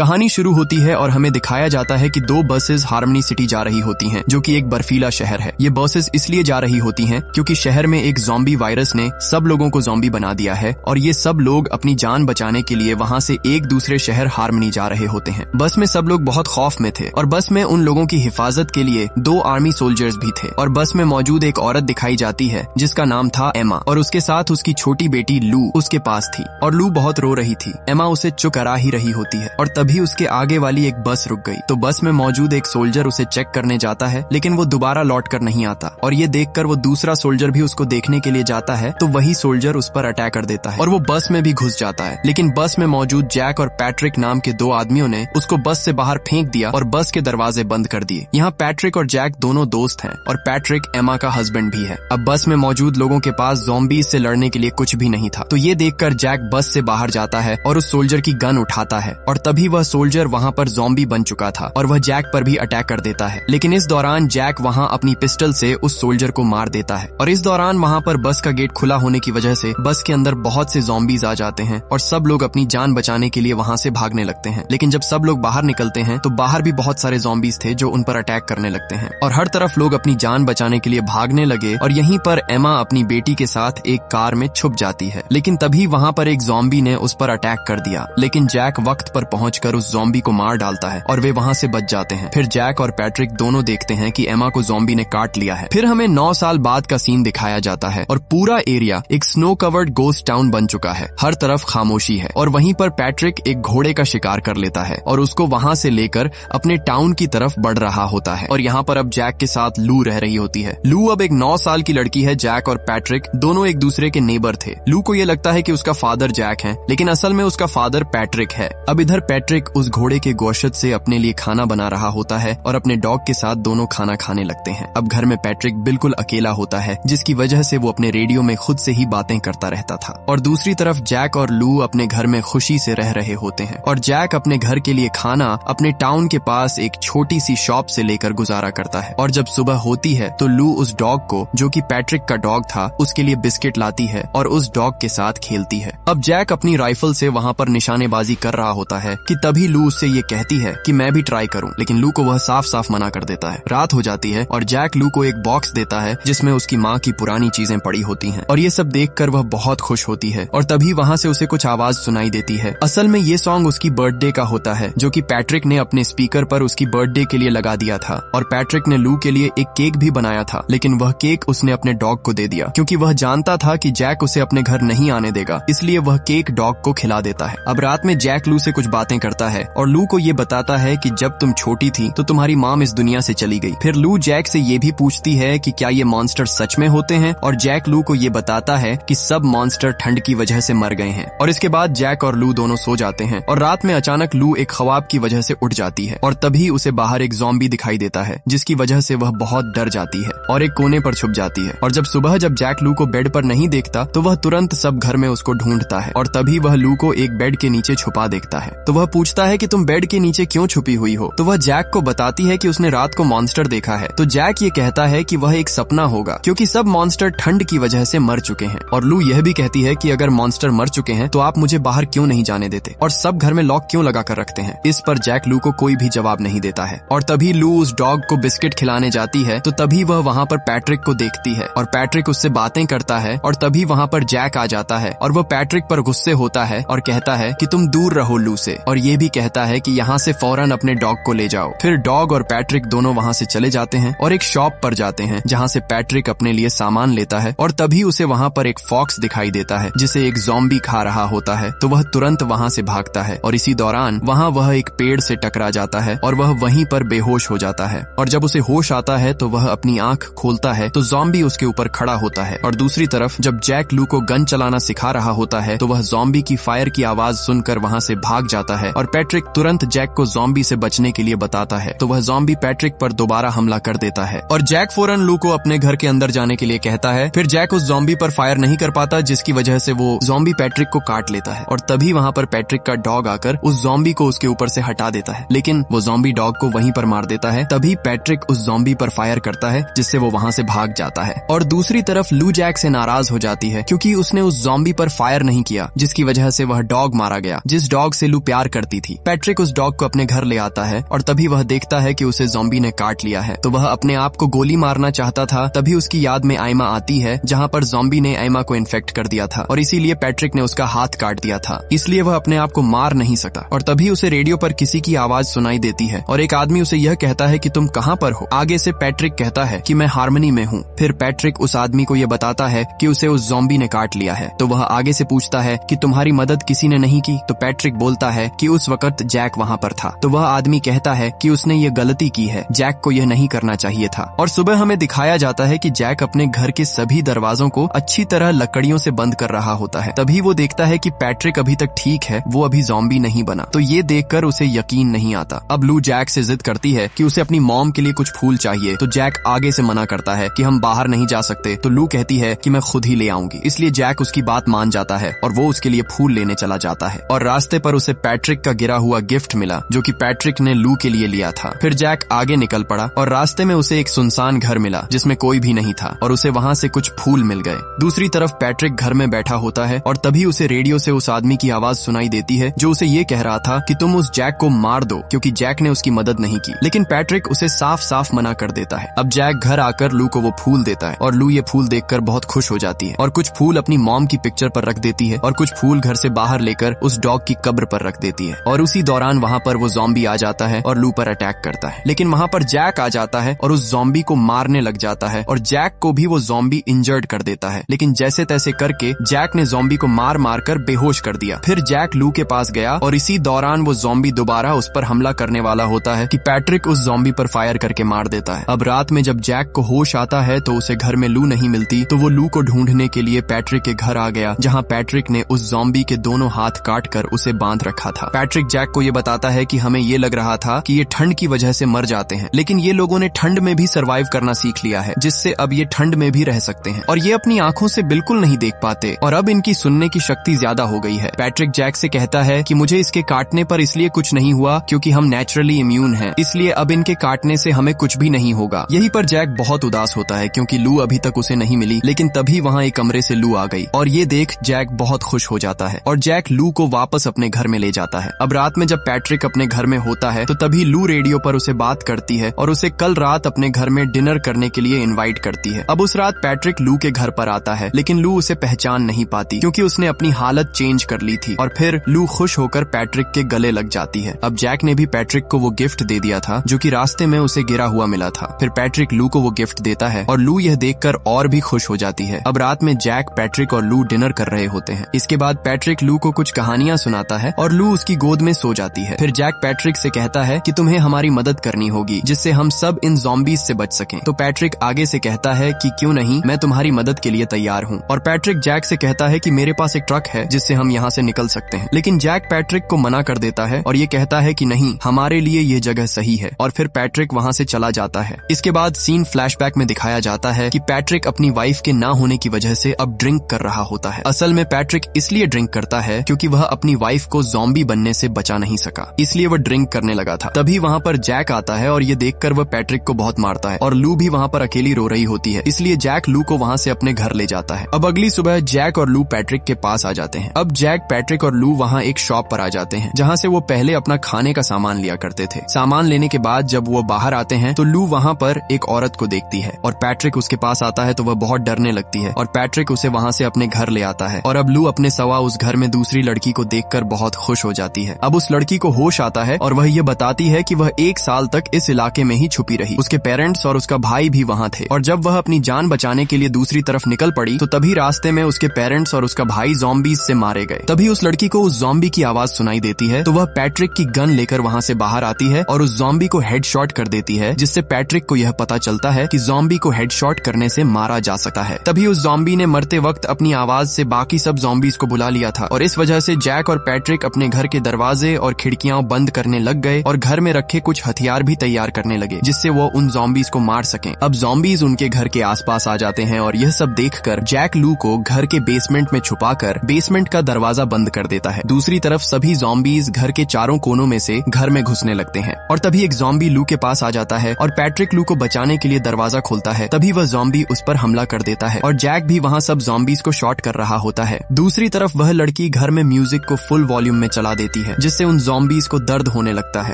कहानी शुरू होती है और हमें दिखाया जाता है कि दो बसेस हार्मनी सिटी जा रही होती हैं, जो कि एक बर्फीला शहर है। ये बसेस इसलिए जा रही होती हैं क्योंकि शहर में एक ज़ॉम्बी वायरस ने सब लोगों को ज़ॉम्बी बना दिया है और ये सब लोग अपनी जान बचाने के लिए वहाँ से एक दूसरे शहर हार्मनी जा रहे होते हैं। बस में सब लोग बहुत खौफ में थे और बस में उन लोगों की हिफाजत के लिए 2 आर्मी सोल्जर्स भी थे और बस में मौजूद एक औरत दिखाई जाती है जिसका नाम था एमा और उसके साथ उसकी छोटी बेटी लू उसके पास थी और लू बहुत रो रही थी। एमा उसे चुकरा ही रही होती है और तभी उसके आगे वाली एक बस रुक गई तो बस में मौजूद एक सोल्जर उसे चेक करने जाता है, लेकिन वो दोबारा लौट कर नहीं आता और ये देखकर वो दूसरा सोल्जर भी उसको देखने के लिए जाता है तो वही सोल्जर उस पर अटैक कर देता है और वो बस में भी घुस जाता है। लेकिन बस में मौजूद जैक और पैट्रिक नाम के 2 आदमियों ने उसको बस से बाहर फेंक दिया और बस के दरवाजे बंद कर दिए। यहाँ पैट्रिक और जैक दोनों दोस्त हैं और पैट्रिक एमा का हस्बैंड भी है। अब बस में मौजूद लोगों के पास ज़ॉम्बीज़ से लड़ने के लिए कुछ भी नहीं था तो ये देखकर जैक बस से बाहर जाता है और उस सोल्जर की गन उठाता है और तभी वह सोल्जर वहाँ पर ज़ॉम्बी बन चुका था और वह जैक पर भी अटैक कर देता है। लेकिन इस दौरान जैक वहाँ अपनी पिस्टल से उस सोल्जर को मार देता है और इस दौरान वहाँ पर बस का गेट खुला होने की वजह से बस के अंदर बहुत से ज़ॉम्बीज़ आ जाते हैं और सब लोग अपनी जान बचाने के लिए वहाँ से भागने लगते हैं। लेकिन जब सब लोग बाहर निकलते हैं तो बाहर भी बहुत सारे ज़ॉम्बीज़ थे जो उन पर अटैक करने लगते हैं और हर तरफ लोग अपनी जान बचाने के लिए भागने लगे और यहीं पर एमा अपनी बेटी के साथ एक कार में छुप जाती है। लेकिन तभी वहाँ पर एक ज़ॉम्बी ने उस पर अटैक कर दिया, लेकिन जैक वक्त पर पहुंचकर उस ज़ॉम्बी को मार डालता है और वे वहाँ से बच जाते हैं। फिर जैक और पैट्रिक दोनों देखते हैं कि एमा को ज़ॉम्बी ने काट लिया है। फिर हमें 9 साल बाद का सीन दिखाया जाता है और पूरा एरिया एक स्नो कवर्ड गोस्ट टाउन बन चुका है। हर तरफ खामोशी है और वहीं पर पैट्रिक एक घोड़े का शिकार कर लेता है और उसको वहाँ से लेकर अपने टाउन की तरफ बढ़ रहा होता है और यहाँ पर अब जैक के साथ लू रह रही होती है। लू अब एक 9 साल की लड़की है। जैक और पैट्रिक दोनों एक दूसरे के नेबर थे। लू को ये लगता है कि उसका फादर जैक है, लेकिन असल में उसका फादर पैट्रिक है। अब इधर पैट्रिक उस घोड़े के गोश्त से अपने लिए खाना बना रहा होता है और अपने डॉग के साथ दोनों खाना खाने लगते हैं। अब घर में पैट्रिक बिल्कुल अकेला होता है, जिसकी वजह से वो अपने रेडियो में खुद से ही बातें करता रहता था और दूसरी तरफ जैक और लू अपने घर में खुशी से रह रहे होते हैं और जैक अपने घर के लिए खाना अपने टाउन के पास एक छोटी सी शॉप से लेकर गुजारा करता है और जब सुबह होती है तो लू उस डॉग को, जो कि पैट्रिक का डॉग था, उसके लिए बिस्किट लाती है और उस डॉग के साथ खेलती है। अब जैक अपनी राइफल से वहाँ पर निशानेबाजी कर रहा होता है कि तभी लू उससे ये कहती है कि मैं भी ट्राई करूं, लेकिन लू को वह साफ साफ मना कर देता है। रात हो जाती है और जैक लू को एक बॉक्स देता है जिसमें उसकी माँ की पुरानी चीजें पड़ी होती हैं और ये सब देखकर वह बहुत खुश होती है और तभी वहाँ से उसे कुछ आवाज सुनाई देती है। असल में ये सॉन्ग उसकी बर्थडे का होता है, जो कि पैट्रिक ने अपने स्पीकर पर उसकी बर्थडे के लिए लगा दिया था और पैट्रिक ने लू के लिए एक केक भी बनाया था, लेकिन वह केक उसने अपने डॉग को दे दिया क्योंकि वह जानता था कि जैक उसे अपने घर नहीं आने देगा, इसलिए वह केक डॉग को खिला देता है। अब रात में जैक लू से कुछ बातें करता है और लू को ये बताता है कि जब तुम छोटी थी तो तुम्हारी मॉम इस दुनिया से चली गई। फिर लू जैक से ये भी पूछती है कि क्या ये मॉन्स्टर सच में होते हैं और जैक लू को ये बताता है कि सब मॉन्स्टर ठंड की वजह से मर गए हैं। और इसके बाद जैक और लू दोनों सो जाते हैं और रात में अचानक लू एक ख्वाब की वजह से उठ जाती है और तभी उसे बाहर एक ज़ॉम्बी दिखाई देता है, जिसकी वजह से वह बहुत डर जाती है और एक कोने पर छुप जाती है। और जब सुबह जब जैक लू को बेड पर नहीं देखता तो वह तुरंत सब घर में उसको ढूंढता है और तभी वह लू को एक बेड के नीचे छुपा देखता है। तो वह पूछता है कि तुम बेड के नीचे क्यों छुपी हुई हो? तो वह जैक को बताती है कि उसने रात को मॉन्स्टर देखा है। तो जैक ये कहता है कि वह एक सपना होगा क्योंकि सब मॉन्स्टर ठंड की वजह से मर चुके हैं। और लू यह भी कहती है कि अगर मॉन्स्टर मर चुके हैं तो आप मुझे बाहर क्यों नहीं जाने देते और सब घर में लॉक क्यों लगा कर रखते हैं? इस पर जैक लू को कोई भी जवाब नहीं देता है और तभी लू उस डॉग को बिस्किट खिलाने जाती है तो तभी वह वहाँ पर पैट्रिक को देखती है और पैट्रिक उससे बातें करता है और तभी वहाँ पर जैक आ जाता है और वह पैट्रिक पर गुस्से होता है और कहता है कि तुम दूर रहो लू से और ये भी कहता है कि यहाँ से फौरन अपने डॉग को ले जाओ। फिर डॉग और पैट्रिक दोनों वहाँ से चले जाते हैं और एक शॉप पर जाते हैं जहाँ से पैट्रिक अपने लिए सामान लेता है और तभी उसे वहाँ पर एक फॉक्स दिखाई देता है जिसे एक ज़ॉम्बी खा रहा होता है तो वह तुरंत वहाँ से भागता है और इसी दौरान वहाँ वह एक पेड़ से टकरा जाता है और वह वहीं पर बेहोश हो जाता है और जब उसे होश आता है तो वह अपनी आंख खोलता है तो ज़ॉम्बी उसके ऊपर खड़ा होता है और दूसरी तरफ जब जैक लू को गन चलाना सिखा रहा होता है तो वह ज़ॉम्बी की फायर की आवाज सुनकर वहाँ से भाग जाता है और पैट्रिक तुरंत जैक को ज़ॉम्बी से बचने के लिए बताता है तो वह ज़ॉम्बी पैट्रिक पर दोबारा हमला कर देता है और जैक फौरन लू को अपने घर के अंदर जाने के लिए कहता है। फिर जैक उस ज़ॉम्बी पर फायर नहीं कर पाता जिसकी वजह से वो ज़ॉम्बी पैट्रिक को काट लेता है और तभी वहाँ पर पैट्रिक का डॉग आकर उस ज़ॉम्बी को उसके ऊपर से हटा देता है, लेकिन वो ज़ॉम्बी डॉग को वहीं पर मार देता है। तभी पैट्रिक उस ज़ॉम्बी पर फायर करता है जिससे वो वहाँ से भाग जाता है और दूसरी तरफ लू जैक से नाराज हो जाती है क्योंकि उसने उस ज़ॉम्बी पर फायर नहीं किया जिसकी वजह से वह डॉग मारा गया जिस डॉग से लू प्यार करती करती थी। पैट्रिक उस डॉग को अपने घर ले आता है और तभी वह देखता है कि उसे ज़ॉम्बी ने काट लिया है। तो वह अपने आप को गोली मारना चाहता था, तभी उसकी याद में आइमा आती है जहाँ पर ज़ॉम्बी ने आइमा को इन्फेक्ट कर दिया था और इसीलिए पैट्रिक ने उसका हाथ काट दिया था, इसलिए वह अपने आप को मार नहीं सकता। और तभी उसे रेडियो पर किसी की आवाज सुनाई देती है और एक आदमी उसे यह कहता है कि तुम कहाँ पर हो। आगे से पैट्रिक कहता है कि मैं हार्मनी में हूँ। फिर पैट्रिक उस आदमी को यह बताता है कि उसे उस ज़ॉम्बी ने काट लिया है। तो वह आगे से पूछता है कि तुम्हारी मदद किसी ने नहीं की। तो पैट्रिक बोलता है कि उस वक्त जैक वहाँ पर था। तो वह आदमी कहता है कि उसने ये गलती की है, जैक को यह नहीं करना चाहिए था। और सुबह हमें दिखाया जाता है कि जैक अपने घर के सभी दरवाजों को अच्छी तरह लकड़ियों से बंद कर रहा होता है। तभी वो देखता है कि पैट्रिक अभी तक ठीक है, वो अभी ज़ॉम्बी नहीं बना। तो ये देखकर उसे यकीन नहीं आता। अब लू जैक से जिद करती है कि उसे अपनी मॉम के लिए कुछ फूल चाहिए। तो जैक आगे से मना करता है कि हम बाहर नहीं जा सकते। तो लू कहती है कि मैं खुद ही ले आऊंगी। इसलिए जैक उसकी बात मान जाता है और वो उसके लिए फूल लेने चला जाता है। और रास्ते पर उसे पैट्रिक का गिरा हुआ गिफ्ट मिला जो कि पैट्रिक ने लू के लिए लिया था। फिर जैक आगे निकल पड़ा और रास्ते में उसे एक सुनसान घर मिला जिसमें कोई भी नहीं था और उसे वहाँ से कुछ फूल मिल गए। दूसरी तरफ पैट्रिक घर में बैठा होता है और तभी उसे रेडियो से उस आदमी की आवाज सुनाई देती है जो उसे ये कह रहा था कि तुम उस जैक को मार दो क्योंकि जैक ने उसकी मदद नहीं की। लेकिन पैट्रिक उसे साफ साफ मना कर देता है। अब जैक घर आकर लू को वो फूल देता है और लू ये फूल देखकर बहुत खुश हो जाती है और कुछ फूल अपनी मॉम की पिक्चर पर रख देती है और कुछ फूल घर से बाहर लेकर उस डॉग की कब्र पर रख देती है। और उसी दौरान वहाँ पर वो ज़ॉम्बी आ जाता है और लू पर अटैक करता है। लेकिन वहाँ पर जैक आ जाता है और उस ज़ॉम्बी को मारने लग जाता है और जैक को भी वो ज़ॉम्बी इंजर्ड कर देता है। लेकिन जैसे तैसे करके जैक ने ज़ॉम्बी को मार मार कर बेहोश कर दिया। फिर जैक लू के पास गया और इसी दौरान वो ज़ॉम्बी दोबारा उस पर हमला करने वाला होता है कि पैट्रिक उस ज़ॉम्बी पर फायर करके मार देता है। अब रात में जब जैक को होश आता है तो उसे घर में लू नहीं मिलती। तो वो लू को ढूंढने के लिए पैट्रिक के घर आ गया जहाँ पैट्रिक ने उस ज़ॉम्बी के दोनों हाथ काट कर उसे बांध रखा था। पैट्रिक जैक को ये बताता है कि हमें ये लग रहा था कि ये ठंड की वजह से मर जाते हैं, लेकिन ये लोगों ने ठंड में भी सर्वाइव करना सीख लिया है जिससे अब ये ठंड में भी रह सकते हैं और ये अपनी आंखों से बिल्कुल नहीं देख पाते और अब इनकी सुनने की शक्ति ज्यादा हो गई है। पैट्रिक जैक से कहता है कि मुझे इसके काटने पर इसलिए कुछ नहीं हुआ क्योंकि हम नेचुरली इम्यून हैं, इसलिए अब इनके काटने से हमें कुछ भी नहीं होगा। यहीं पर जैक बहुत उदास होता है क्योंकि लू अभी तक उसे नहीं मिली। लेकिन तभी वहाँ एक कमरे से लू आ गई और ये देख जैक बहुत खुश हो जाता है और जैक लू को वापस अपने घर में ले जाता है। अब रात में जब पैट्रिक अपने घर में होता है तो तभी लू रेडियो पर उसे बात करती है और उसे कल रात अपने घर में डिनर करने के लिए इनवाइट करती है। अब उस रात पैट्रिक लू के घर पर आता है लेकिन लू उसे पहचान नहीं पाती क्योंकि उसने अपनी हालत चेंज कर ली थी और फिर लू खुश होकर पैट्रिक के गले लग जाती है। अब जैक ने भी पैट्रिक को वो गिफ्ट दे दिया था जो कि रास्ते में उसे गिरा हुआ मिला था। फिर पैट्रिक लू को वो गिफ्ट देता है और लू यह देखकर और भी खुश हो जाती है। अब रात में जैक, पैट्रिक और लू डिनर कर रहे होते हैं। इसके बाद पैट्रिक लू को कुछ कहानियां सुनाता है और लू उसकी गोद में सो जाती है। फिर जैक पैट्रिक से कहता है कि तुम्हें हमारी मदद करनी होगी जिससे हम सब इन ज़ॉम्बीज से बच सकें। तो पैट्रिक आगे से कहता है कि क्यों नहीं, मैं तुम्हारी मदद के लिए तैयार हूँ। और पैट्रिक जैक से कहता है कि मेरे पास एक ट्रक है जिससे हम यहाँ से निकल सकते हैं। लेकिन जैक पैट्रिक को मना कर देता है और ये कहता है कि नहीं, हमारे लिए ये जगह सही है। और फिर पैट्रिक वहाँ से चला जाता है। इसके बाद सीन फ्लैशबैक में दिखाया जाता है कि पैट्रिक अपनी वाइफ के ना होने की वजह से अब ड्रिंक कर रहा होता है। असल में पैट्रिक इसलिए ड्रिंक करता है क्योंकि वह अपनी वाइफ को ज़ॉम्बी बनने से बचा नहीं सका, इसलिए वह ड्रिंक करने लगा था। तभी वहाँ पर जैक आता है और ये देखकर वह पैट्रिक को बहुत मारता है और लू भी वहाँ पर अकेली रो रही होती है, इसलिए जैक लू को वहाँ से अपने घर ले जाता है। अब अगली सुबह जैक और लू पैट्रिक के पास आ जाते हैं। अब जैक, पैट्रिक और लू वहाँ एक शॉप पर आ जाते हैं जहाँ से वो पहले अपना खाने का सामान लिया करते थे। सामान लेने के बाद जब वो बाहर आते हैं तो लू वहाँ पर एक औरत को देखती है और पैट्रिक उसके पास आता है तो वह बहुत डरने लगती है और पैट्रिक उसे वहाँ से अपने घर ले आता है। और अब लू अपने सवा उस घर में दूसरी लड़की को देखकर बहुत खुश हो जाती है। अब उस लड़की को होश आता है और वह ये बताती है कि वह 1 साल तक इस इलाके में ही छुपी रही। उसके पेरेंट्स और उसका भाई भी वहाँ थे और जब वह अपनी जान बचाने के लिए दूसरी तरफ निकल पड़ी तो तभी रास्ते में उसके पेरेंट्स और उसका भाई ज़ॉम्बीज से मारे गए। तभी उस लड़की को उस ज़ॉम्बी की आवाज सुनाई देती है तो वह पैट्रिक की गन लेकर वहाँ से बाहर आती है और उस ज़ॉम्बी को हेडशॉट कर देती है, जिससे पैट्रिक को यह पता चलता है कि ज़ॉम्बी को हेडशॉट करने से मारा जा सकता है। तभी उस ज़ॉम्बी ने मरते वक्त अपनी आवाज से बाकी सब ज़ॉम्बीज को बुला लिया था और इस वजह से जैक और पैट्रिक अपने घर के दरवाजे और खिड़कियां बंद करने लग गए और घर में रखे कुछ हथियार भी तैयार करने लगे जिससे वो उन ज़ॉम्बीज को मार सकें। अब ज़ॉम्बीज उनके घर के आसपास आ जाते हैं और यह सब देखकर जैक लू को घर के बेसमेंट में छुपाकर बेसमेंट का दरवाजा बंद कर देता है। दूसरी तरफ सभी ज़ॉम्बीज घर के चारों कोनों में से घर में घुसने लगते हैं और तभी एक ज़ॉम्बी लू के पास आ जाता है और पैट्रिक लू को बचाने के लिए दरवाजा खोलता है। तभी वह ज़ॉम्बी उस पर हमला कर देता है और जैक भी वहाँ सब ज़ॉम्बीज को शॉट कर रहा होता है। दूसरी तरफ वह लड़की घर में म्यूजिक को फुल वॉल्यूम में चला देती देती है, जिससे उन ज़ॉम्बीज को दर्द होने लगता है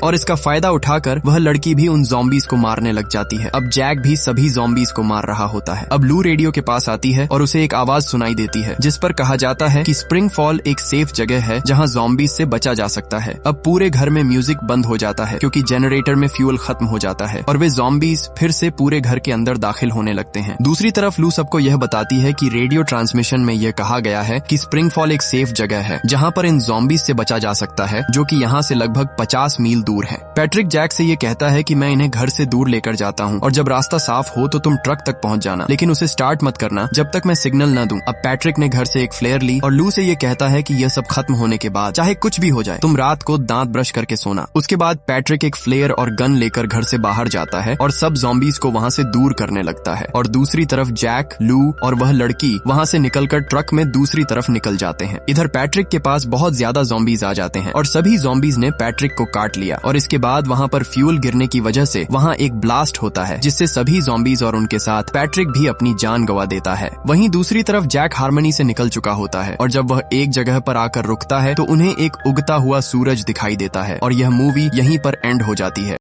और इसका फायदा उठाकर वह लड़की भी उन ज़ॉम्बीज को मारने लग जाती है। अब जैक भी सभी ज़ॉम्बीज को मार रहा होता है। अब लू रेडियो के पास आती है और उसे एक आवाज सुनाई देती है जिस पर कहा जाता है कि स्प्रिंग फॉल एक सेफ जगह है जहां ज़ॉम्बीज से बचा जा सकता है। अब पूरे घर में म्यूजिक बंद हो जाता है क्योंकि जनरेटर में फ्यूल खत्म हो जाता है और वे ज़ॉम्बीज फिर से पूरे घर के अंदर दाखिल होने लगते हैं। दूसरी तरफ लू सबको यह बताती है कि रेडियो ट्रांसमिशन में यह कहा गया है कि स्प्रिंग फॉल एक सेफ जगह है जहां पर इन ज़ॉम्बीज से बचा जा सकता है, जो कि यहाँ से लगभग 50 मील दूर है। पैट्रिक जैक से ये कहता है कि मैं इन्हें घर से दूर लेकर जाता हूँ और जब रास्ता साफ हो तो तुम ट्रक तक पहुँच जाना, लेकिन उसे स्टार्ट मत करना जब तक मैं सिग्नल न दूं। अब पैट्रिक ने घर से एक फ्लेयर ली और लू से ये कहता है कि यह सब खत्म होने के बाद चाहे कुछ भी हो जाए तुम रात को दांत ब्रश करके सोना। उसके बाद पैट्रिक एक फ्लेयर और गन लेकर घर से बाहर जाता है और सब ज़ॉम्बीज को वहाँ से दूर करने लगता है और दूसरी तरफ जैक, लू और वह लड़की वहाँ से निकलकर ट्रक में दूसरी तरफ निकल जाते हैं। इधर पैट्रिक के पास बहुत ज्यादा ज़ॉम्बीज आ जाते हैं और सभी ज़ॉम्बीज ने पैट्रिक को काट लिया और इसके बाद वहाँ पर फ्यूल गिरने की वजह से वहाँ एक ब्लास्ट होता है जिससे सभी ज़ॉम्बीज और उनके साथ पैट्रिक भी अपनी जान गंवा देता है। वहीं दूसरी तरफ जैक हार्मनी से निकल चुका होता है और जब वह एक जगह पर आकर रुकता है तो उन्हें एक उगता हुआ सूरज दिखाई देता है और यह मूवी यहीं पर एंड हो जाती है।